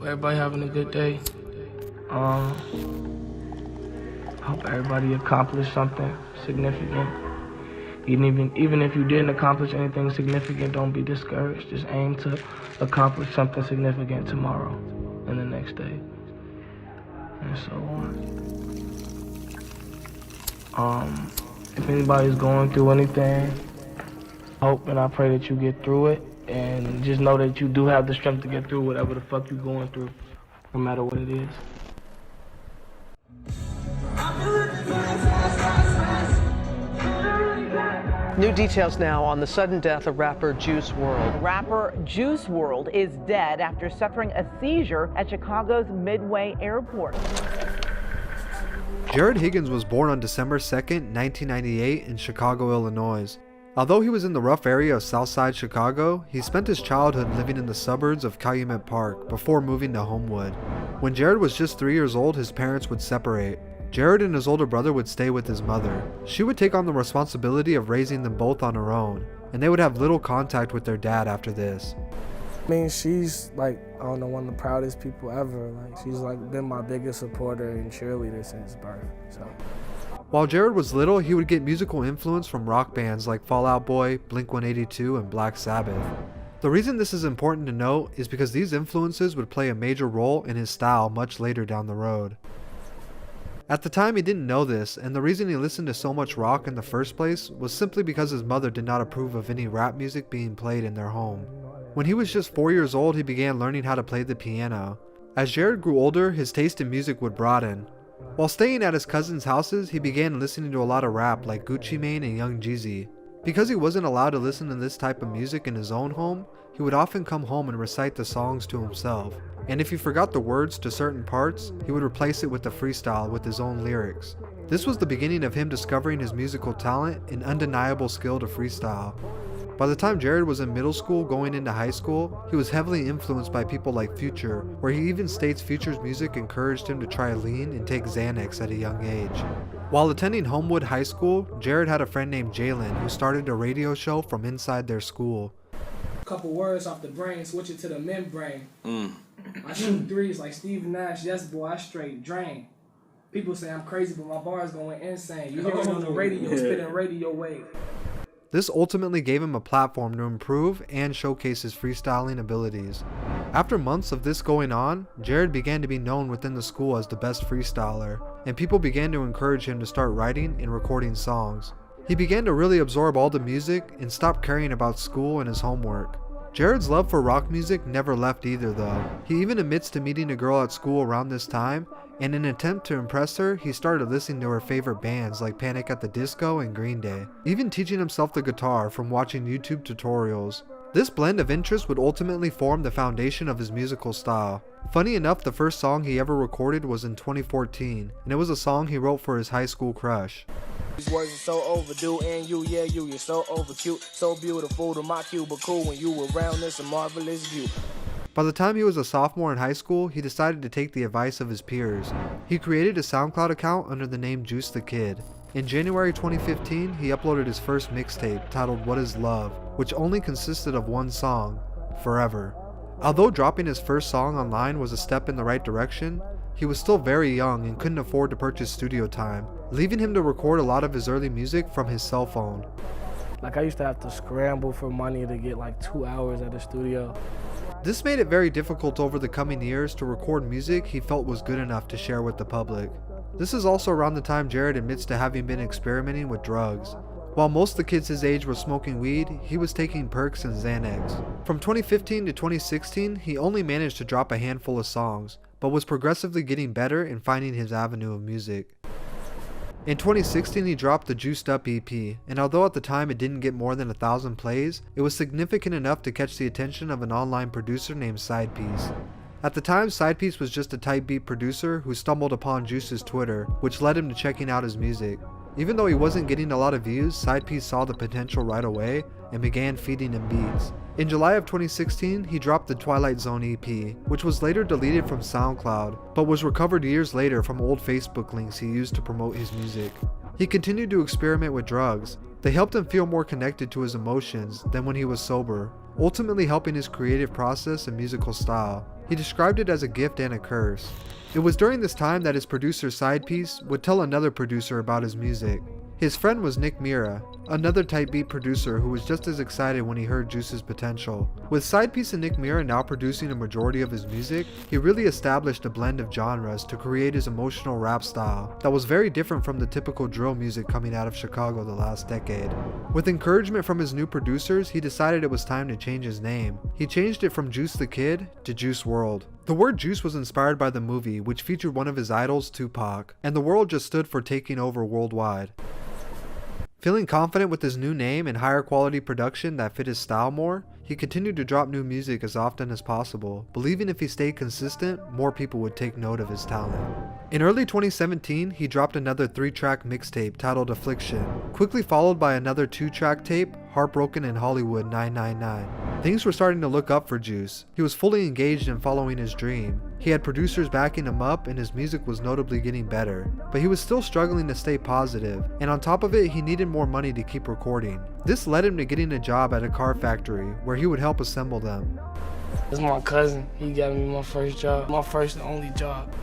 Hope everybody having a good day. Hope everybody accomplished something significant. Even if you didn't accomplish anything significant, don't be discouraged. Just aim to accomplish something significant tomorrow and the next day, and so on. If anybody's going through anything, hope and I pray that you get through it, and just know that you do have the strength to get through whatever the fuck you're going through, no matter what it is. New details now on the sudden death of rapper Juice WRLD. Rapper Juice WRLD is dead after suffering a seizure at Chicago's Midway Airport. Jared Higgins was born on December 2nd, 1998 in Chicago, Illinois. Although he was in the rough area of Southside Chicago, he spent his childhood living in the suburbs of Calumet Park before moving to Homewood. When Jared was just 3 years old, his parents would separate. Jared and his older brother would stay with his mother. She would take on the responsibility of raising them both on her own, and they would have little contact with their dad after this. I mean, she's like, I don't know, one of the proudest people ever. Like, she's like been my biggest supporter and cheerleader since birth, so. While Jared was little, he would get musical influence from rock bands like Fall Out Boy, Blink-182, and Black Sabbath. The reason this is important to note is because these influences would play a major role in his style much later down the road. At the time, he didn't know this, and the reason he listened to so much rock in the first place was simply because his mother did not approve of any rap music being played in their home. When he was just 4 years old, he began learning how to play the piano. As Jared grew older, his taste in music would broaden. While staying at his cousins' houses, he began listening to a lot of rap like Gucci Mane and Young Jeezy. Because he wasn't allowed to listen to this type of music in his own home, he would often come home and recite the songs to himself. And if he forgot the words to certain parts, he would replace it with a freestyle with his own lyrics. This was the beginning of him discovering his musical talent and undeniable skill to freestyle. By the time Jared was in middle school going into high school, he was heavily influenced by people like Future, where he even states Future's music encouraged him to try lean and take Xanax at a young age. While attending Homewood High School, Jared had a friend named Jalen who started a radio show from inside their school. Couple words off the brain, switch it to the membrane. I shoot threes like Steve Nash, yes boy, I straight drain. People say I'm crazy, but my bars going insane. You hear me on the radio, spitting radio wave. This ultimately gave him a platform to improve and showcase his freestyling abilities. After months of this going on, Jared began to be known within the school as the best freestyler, and people began to encourage him to start writing and recording songs. He began to really absorb all the music and stop caring about school and his homework. Jared's love for rock music never left either though. He even admits to meeting a girl at school around this time, and in an attempt to impress her, he started listening to her favorite bands like Panic at the Disco and Green Day, even teaching himself the guitar from watching YouTube tutorials. This blend of interests would ultimately form the foundation of his musical style. Funny enough, the first song he ever recorded was in 2014, and it was a song he wrote for his high school crush. These words are so overdue, and you're so over cute, so beautiful to my cubicle. When you around, it's a marvelous view. By the time he was a sophomore in high school, he decided to take the advice of his peers. He created a SoundCloud account under the name Juice the Kid. In January 2015, he uploaded his first mixtape titled What Is Love, which only consisted of one song, Forever. Although dropping his first song online was a step in the right direction, he was still very young and couldn't afford to purchase studio time, leaving him to record a lot of his early music from his cell phone. Like, I used to have to scramble for money to get like 2 hours at the studio. This made it very difficult over the coming years to record music he felt was good enough to share with the public. This is also around the time Jared admits to having been experimenting with drugs. While most of the kids his age were smoking weed, he was taking perks and Xanax. From 2015 to 2016, he only managed to drop a handful of songs, but was progressively getting better and finding his avenue of music. In 2016, he dropped the Juiced Up EP, and although at the time it didn't get more than 1,000 plays, it was significant enough to catch the attention of an online producer named Sidepiece. At the time, Sidepiece was just a type beat producer who stumbled upon Juice's Twitter, which led him to checking out his music. Even though he wasn't getting a lot of views, Sidepiece saw the potential right away and began feeding him beats. In July of 2016, he dropped the Twilight Zone EP, which was later deleted from SoundCloud, but was recovered years later from old Facebook links he used to promote his music. He continued to experiment with drugs. They helped him feel more connected to his emotions than when he was sober, ultimately helping his creative process and musical style. He described it as a gift and a curse. It was during this time that his producer's side piece would tell another producer about his music. His friend was Nick Mira, another type beat producer who was just as excited when he heard Juice's potential. With Sidepiece and Nick Mira now producing a majority of his music, he really established a blend of genres to create his emotional rap style that was very different from the typical drill music coming out of Chicago the last decade. With encouragement from his new producers, he decided it was time to change his name. He changed it from Juice the Kid to Juice WRLD. The word Juice was inspired by the movie, which featured one of his idols, Tupac, and the world just stood for taking over worldwide. Feeling confident with his new name and higher quality production that fit his style more, he continued to drop new music as often as possible, believing if he stayed consistent, more people would take note of his talent. In early 2017, he dropped another 3-track mixtape titled Affliction, quickly followed by another 2-track tape, Heartbroken in Hollywood 999. Things were starting to look up for Juice. He was fully engaged in following his dream. He had producers backing him up and his music was notably getting better. But he was still struggling to stay positive, and on top of it, he needed more money to keep recording. This led him to getting a job at a car factory, where he would help assemble them. This is my cousin. He got me my first job, my first and only job.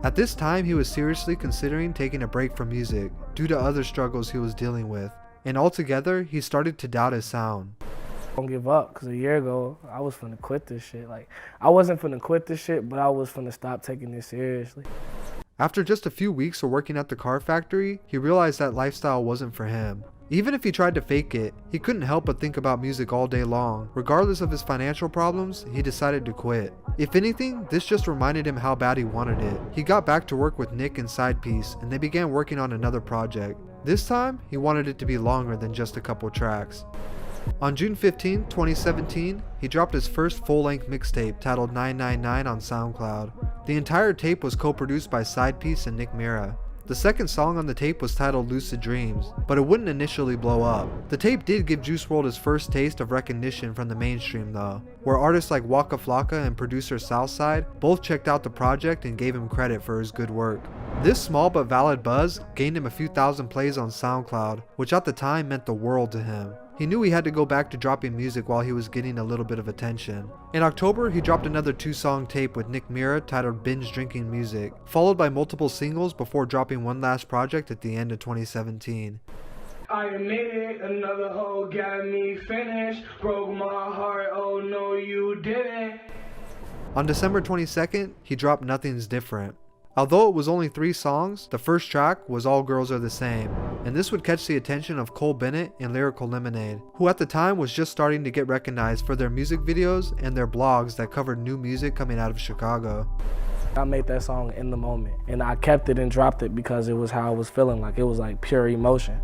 At this time, he was seriously considering taking a break from music, due to other struggles he was dealing with, and altogether, he started to doubt his sound. Don't give up, because a year ago, I was finna quit this shit. Like, I wasn't finna quit this shit, but I was finna stop taking this seriously. After just a few weeks of working at the car factory, he realized that lifestyle wasn't for him. Even if he tried to fake it, he couldn't help but think about music all day long. Regardless of his financial problems, he decided to quit. If anything, this just reminded him how bad he wanted it. He got back to work with Nick and Sidepiece, and they began working on another project. This time, he wanted it to be longer than just a couple tracks. On June 15, 2017, he dropped his first full-length mixtape titled 999 on SoundCloud. The entire tape was co-produced by Sidepiece and Nick Mira. The second song on the tape was titled Lucid Dreams, but it wouldn't initially blow up. The tape did give Juice WRLD his first taste of recognition from the mainstream though, where artists like Waka Flocka and producer Southside both checked out the project and gave him credit for his good work. This small but valid buzz gained him a few thousand plays on SoundCloud, which at the time meant the world to him. He knew he had to go back to dropping music while he was getting a little bit of attention. In October, he dropped another 2-song tape with Nick Mira titled Binge Drinking Music, followed by multiple singles before dropping one last project at the end of 2017. I admit it, another hoe got me finished, broke my heart, oh no you didn't. On December 22nd, he dropped Nothing's Different. Although it was only 3 songs, the first track was All Girls Are the Same, and this would catch the attention of Cole Bennett and Lyrical Lemonade, who at the time was just starting to get recognized for their music videos and their blogs that covered new music coming out of Chicago. I made that song in the moment, and I kept it and dropped it because it was how I was feeling, like it was like pure emotion.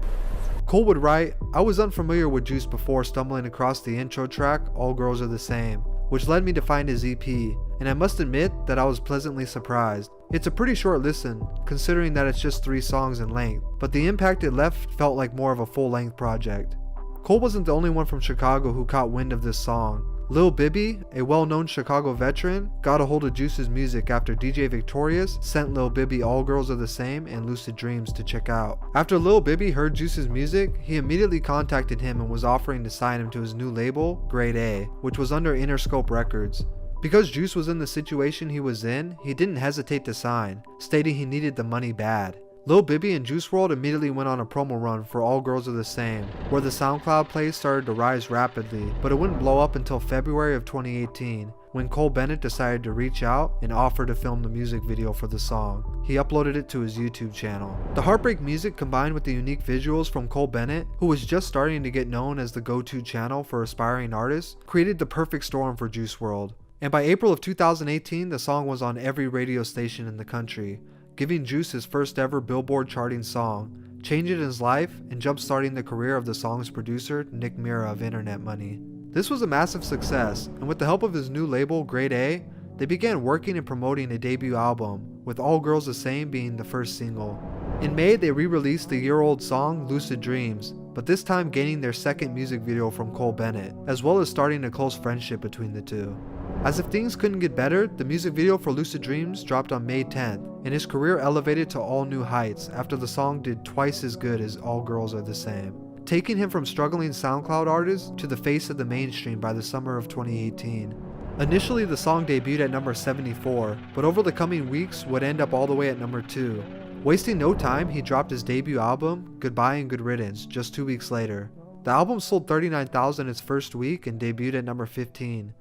Cole would write, "I was unfamiliar with Juice before stumbling across the intro track, All Girls Are the Same, which led me to find his EP, and I must admit that I was pleasantly surprised. It's a pretty short listen, considering that it's just 3 songs in length, but the impact it left felt like more of a full-length project." Cole wasn't the only one from Chicago who caught wind of this song. Lil Bibby, a well-known Chicago veteran, got a hold of Juice's music after DJ Victorious sent Lil Bibby All Girls Are the Same and Lucid Dreams to check out. After Lil Bibby heard Juice's music, he immediately contacted him and was offering to sign him to his new label, Grade A, which was under Interscope Records. Because Juice was in the situation he was in, he didn't hesitate to sign, stating he needed the money bad. Lil Bibby and Juice WRLD immediately went on a promo run for All Girls Are the Same, where the SoundCloud plays started to rise rapidly, but it wouldn't blow up until February of 2018, when Cole Bennett decided to reach out and offer to film the music video for the song. He uploaded it to his YouTube channel. The heartbreak music combined with the unique visuals from Cole Bennett, who was just starting to get known as the go-to channel for aspiring artists, created the perfect storm for Juice WRLD. And by April of 2018, the song was on every radio station in the country, giving Juice his first ever Billboard charting song, changing his life and jump-starting the career of the song's producer, Nick Mira of Internet Money. This was a massive success, and with the help of his new label, Grade A, they began working and promoting a debut album, with All Girls the Same being the first single. In May, they re-released the year-old song, Lucid Dreams, but this time gaining their second music video from Cole Bennett, as well as starting a close friendship between the two. As if things couldn't get better, the music video for Lucid Dreams dropped on May 10th, and his career elevated to all new heights after the song did twice as good as All Girls Are the Same, taking him from struggling SoundCloud artist to the face of the mainstream by the summer of 2018. Initially, the song debuted at number 74, but over the coming weeks would end up all the way at number 2. Wasting no time, he dropped his debut album, Goodbye and Good Riddance, just 2 weeks later. The album sold 39,000 its first week and debuted at number 15.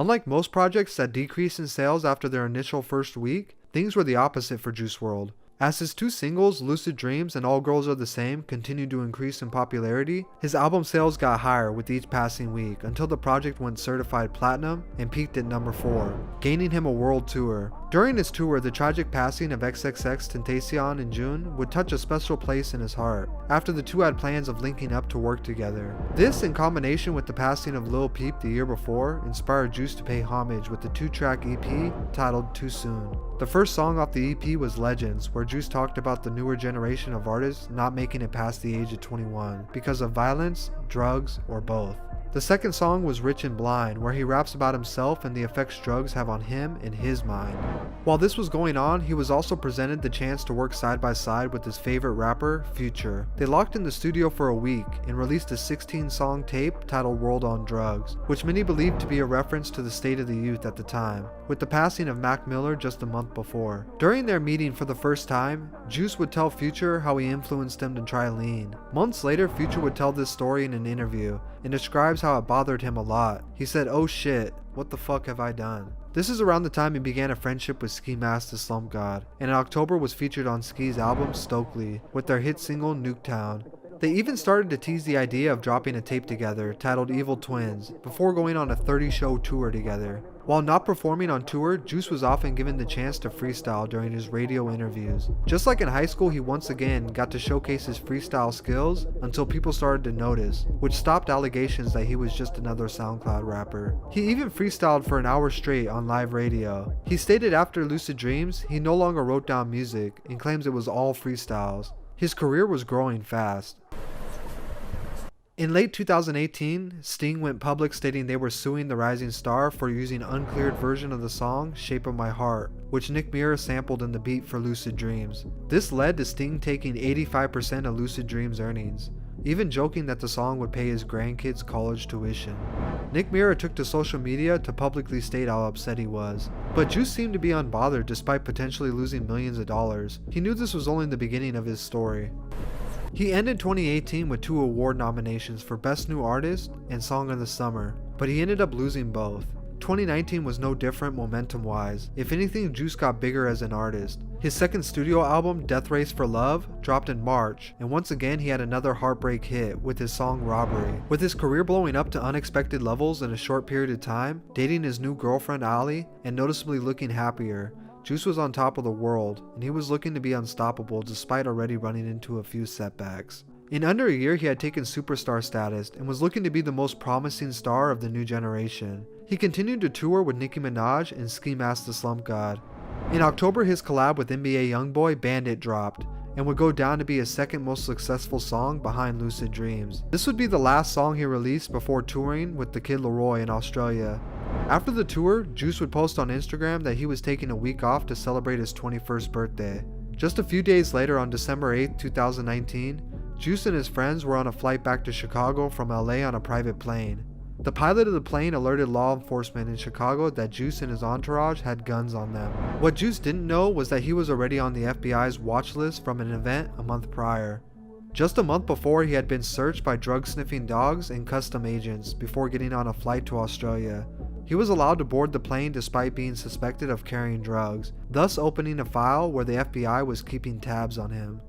Unlike most projects that decrease in sales after their initial first week, things were the opposite for Juice WRLD. As his 2 singles, Lucid Dreams and All Girls Are the Same, continued to increase in popularity, his album sales got higher with each passing week until the project went certified platinum and peaked at number 4, gaining him a world tour. During his tour, the tragic passing of XXXTentacion in June would touch a special place in his heart, after the two had plans of linking up to work together. This, in combination with the passing of Lil Peep the year before, inspired Juice to pay homage with the 2-track EP titled Too Soon. The first song off the EP was Legends, where Juice talked about the newer generation of artists not making it past the age of 21 because of violence, drugs, or both. The second song was Rich and Blind, where he raps about himself and the effects drugs have on him and his mind. While this was going on, he was also presented the chance to work side by side with his favorite rapper, Future. They locked in the studio for a week and released a 16-song tape titled World on Drugs, which many believed to be a reference to the state of the youth at the time, with the passing of Mac Miller just a month before. During their meeting for the first time, Juice would tell Future how he influenced him to try lean. Months later, Future would tell this story in an interview and describes how it bothered him a lot. He said, "Oh shit, what the fuck have I done?" This is around the time he began a friendship with Ski Mask the Slump God, and in October was featured on Ski's album Stokely with their hit single Nuketown. They even started to tease the idea of dropping a tape together titled Evil Twins before going on a 30-show tour together. While not performing on tour, Juice was often given the chance to freestyle during his radio interviews. Just like in high school, he once again got to showcase his freestyle skills until people started to notice, which stopped allegations that he was just another SoundCloud rapper. He even freestyled for an hour straight on live radio. He stated after Lucid Dreams, he no longer wrote down music and claims it was all freestyles. His career was growing fast. In late 2018, Sting went public stating they were suing the rising star for using an uncleared version of the song Shape of My Heart, which Nick Mira sampled in the beat for Lucid Dreams. This led to Sting taking 85% of Lucid Dreams' earnings, even joking that the song would pay his grandkids' college tuition. Nick Mira took to social media to publicly state how upset he was, but Juice seemed to be unbothered despite potentially losing millions of dollars. He knew this was only the beginning of his story. He ended 2018 with 2 award nominations for Best New Artist and Song of the Summer, but he ended up losing both. 2019 was no different momentum-wise. If anything, Juice got bigger as an artist. His second studio album, Death Race for Love, dropped in March, and once again he had another heartbreak hit with his song Robbery. With his career blowing up to unexpected levels in a short period of time, dating his new girlfriend Ali, and noticeably looking happier, Juice was on top of the world, and he was looking to be unstoppable despite already running into a few setbacks. In under a year, he had taken superstar status and was looking to be the most promising star of the new generation. He continued to tour with Nicki Minaj and Ski Mask the Slump God. In October, his collab with NBA Youngboy Bandit dropped, and would go down to be his second most successful song behind Lucid Dreams. This would be the last song he released before touring with the Kid Laroi in Australia. After the tour, Juice would post on Instagram that he was taking a week off to celebrate his 21st birthday. Just a few days later, on December 8, 2019, Juice and his friends were on a flight back to Chicago from LA on a private plane. The pilot of the plane alerted law enforcement in Chicago that Juice and his entourage had guns on them. What Juice didn't know was that he was already on the FBI's watch list from an event a month prior. Just a month before, he had been searched by drug-sniffing dogs and custom agents before getting on a flight to Australia. He was allowed to board the plane despite being suspected of carrying drugs, thus opening a file where the FBI was keeping tabs on him.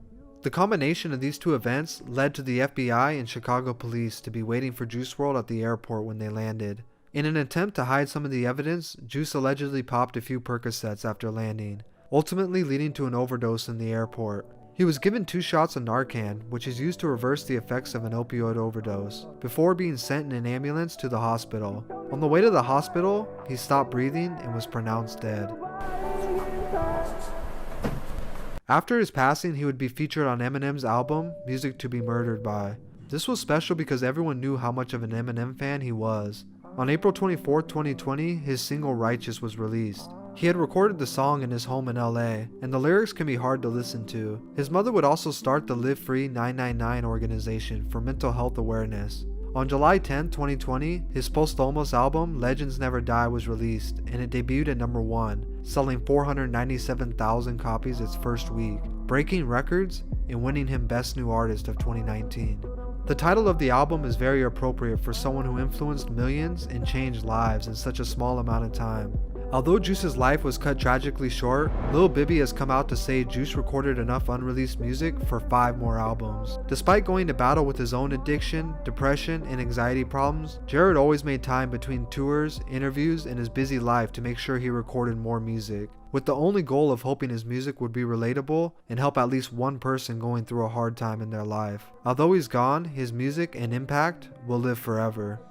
The combination of these two events led to the FBI and Chicago police to be waiting for Juice WRLD at the airport when they landed. In an attempt to hide some of the evidence, Juice allegedly popped a few Percocets after landing, ultimately leading to an overdose in the airport. He was given 2 shots of Narcan, which is used to reverse the effects of an opioid overdose, before being sent in an ambulance to the hospital. On the way to the hospital, he stopped breathing and was pronounced dead. After his passing, he would be featured on Eminem's album, Music to Be Murdered By. This was special because everyone knew how much of an Eminem fan he was. On April 24, 2020, his single Righteous was released. He had recorded the song in his home in LA, and the lyrics can be hard to listen to. His mother would also start the Live Free 999 organization for mental health awareness. On July 10, 2020, his posthumous album Legends Never Die was released, and it debuted at number 1, selling 497,000 copies its first week, breaking records and winning him Best New Artist of 2019. The title of the album is very appropriate for someone who influenced millions and changed lives in such a small amount of time. Although Juice's life was cut tragically short, Lil Bibby has come out to say Juice recorded enough unreleased music for 5 more albums. Despite going to battle with his own addiction, depression, and anxiety problems, Jared always made time between tours, interviews, and his busy life to make sure he recorded more music, with the only goal of hoping his music would be relatable and help at least one person going through a hard time in their life. Although he's gone, his music and impact will live forever.